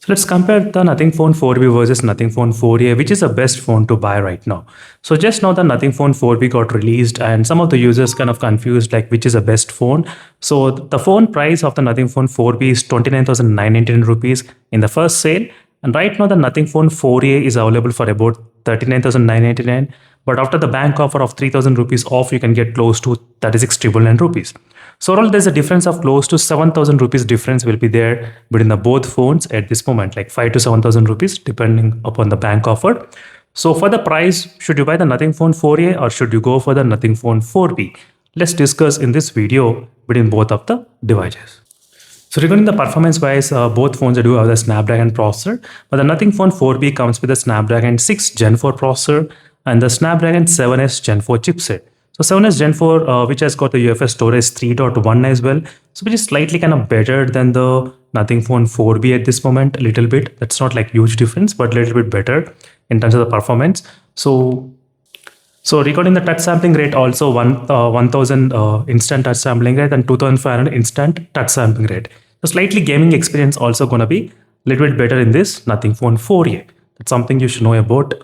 So let's compare the Nothing Phone 4B versus Nothing Phone 4A, which is the best phone to buy right now. So just now the Nothing Phone 4B got released and some of the users kind of confused like which is the best phone. So the phone price of the Nothing Phone 4B is 29,999 rupees in the first sale. And right now the Nothing Phone 4A is available for about 39,999. But after the bank offer of 3,000 rupees off, you can get close to 36,999 rupees. So overall, there's a difference of close to 7,000 rupees difference will be there between the both phones at this moment, like 5 to 7,000 rupees depending upon the bank offer. So for the price, should you buy the Nothing Phone 4A or should you go for the Nothing Phone 4B? Let's discuss in this video between both of the devices. So regarding the performance wise, both phones do have the Snapdragon processor, but the Nothing Phone 4B comes with the Snapdragon 6 Gen 4 processor and the Snapdragon 7S Gen 4 chipset. So 7S Gen 4, which has got the UFS storage 3.1 as well, so which is slightly kind of better than the Nothing Phone 4B at this moment, a little bit. That's not like huge difference, but a little bit better in terms of the performance. So recording the touch sampling rate also 1000 instant touch sampling rate and 2500 instant touch sampling rate. So slightly gaming experience also gonna be a little bit better in this Nothing Phone 4A. That's something you should know about.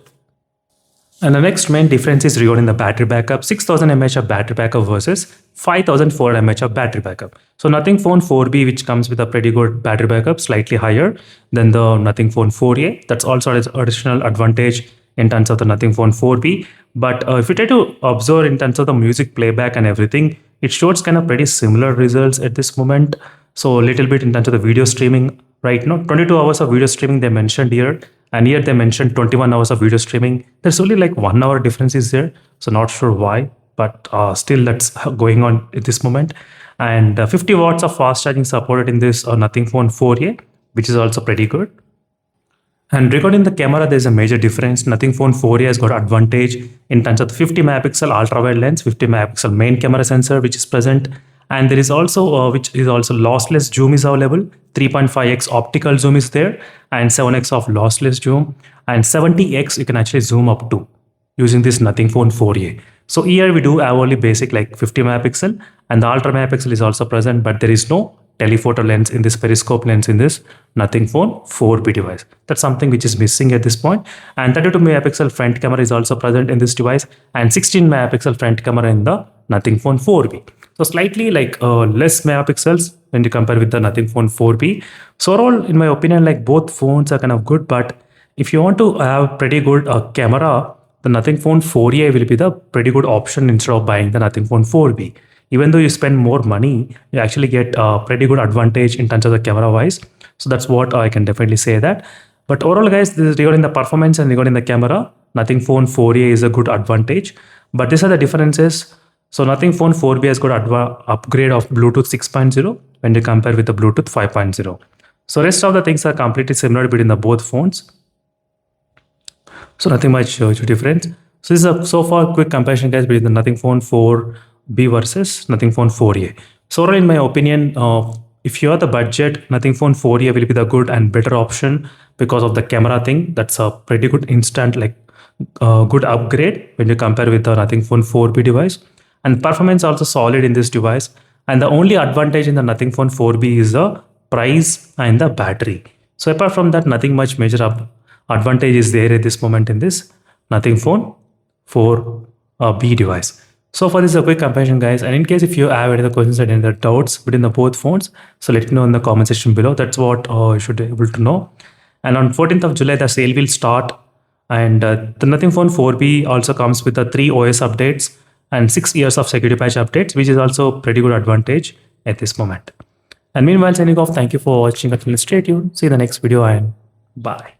And the next main difference is regarding the battery backup, 6000 mAh of battery backup versus 5400 mAh of battery backup. So Nothing Phone 4B, which comes with a pretty good battery backup, slightly higher than the Nothing Phone 4A. That's also an additional advantage in terms of the Nothing Phone 4B. But if you try to observe in terms of the music playback and everything, it shows kind of pretty similar results at this moment. So a little bit in terms of the video streaming right now, 22 hours of video streaming they mentioned here. And here they mentioned 21 hours of video streaming. There's only like 1 hour difference is there. So not sure why, but still that's going on at this moment. And 50 watts of fast charging supported in this Nothing Phone 4A, which is also pretty good. And regarding the camera, there's a major difference. Nothing Phone 4A has got advantage in terms of the 50 megapixel ultra wide lens, 50 megapixel main camera sensor, which is present. And there is also, which is also lossless zoom is available. 3.5x optical zoom is there and 7x of lossless zoom and 70x you can actually zoom up to using this Nothing Phone 4A. So here we do have only basic like 50 megapixel and the ultra megapixel is also present, but there is no telephoto lens in this periscope lens in this Nothing Phone 4B device. That's something which is missing at this point. And 32 megapixel front camera is also present in this device and 16 megapixel front camera in the Nothing Phone 4B. So slightly like less megapixels when you compare with the Nothing Phone 4B. So overall, in my opinion, like both phones are kind of good, but if you want to have pretty good camera, the Nothing Phone 4A will be the pretty good option instead of buying the Nothing Phone 4B. Even though you spend more money, you actually get a pretty good advantage in terms of the camera wise. So that's what I can definitely say that. But overall guys, this is regarding the performance and regarding the camera, Nothing Phone 4A is a good advantage. But these are the differences. So Nothing Phone 4B has got upgrade of Bluetooth 6.0 when you compare with the Bluetooth 5.0. So rest of the things are completely similar between the both phones. So nothing much difference. So this is a so far quick comparison guys between the Nothing Phone 4B versus Nothing Phone 4A. So in my opinion, if you are the budget, Nothing Phone 4A will be the good and better option because of the camera thing. That's a pretty good instant like good upgrade when you compare with the Nothing Phone 4B device. And performance also solid in this device. And the only advantage in the Nothing Phone 4B is the price and the battery. So apart from that, nothing much major advantage is there at this moment in this Nothing Phone 4B device. So for this a quick comparison guys, and in case if you have any other questions or any other doubts between the both phones, so let me know in the comment section below. That's what you should be able to know. And on 14th of July, the sale will start. And the Nothing Phone 4B also comes with the 3 OS updates and 6 years of security patch updates, which is also pretty good advantage at this moment. And meanwhile, signing off, thank you for watching. Until stay tuned. See you in the next video and bye.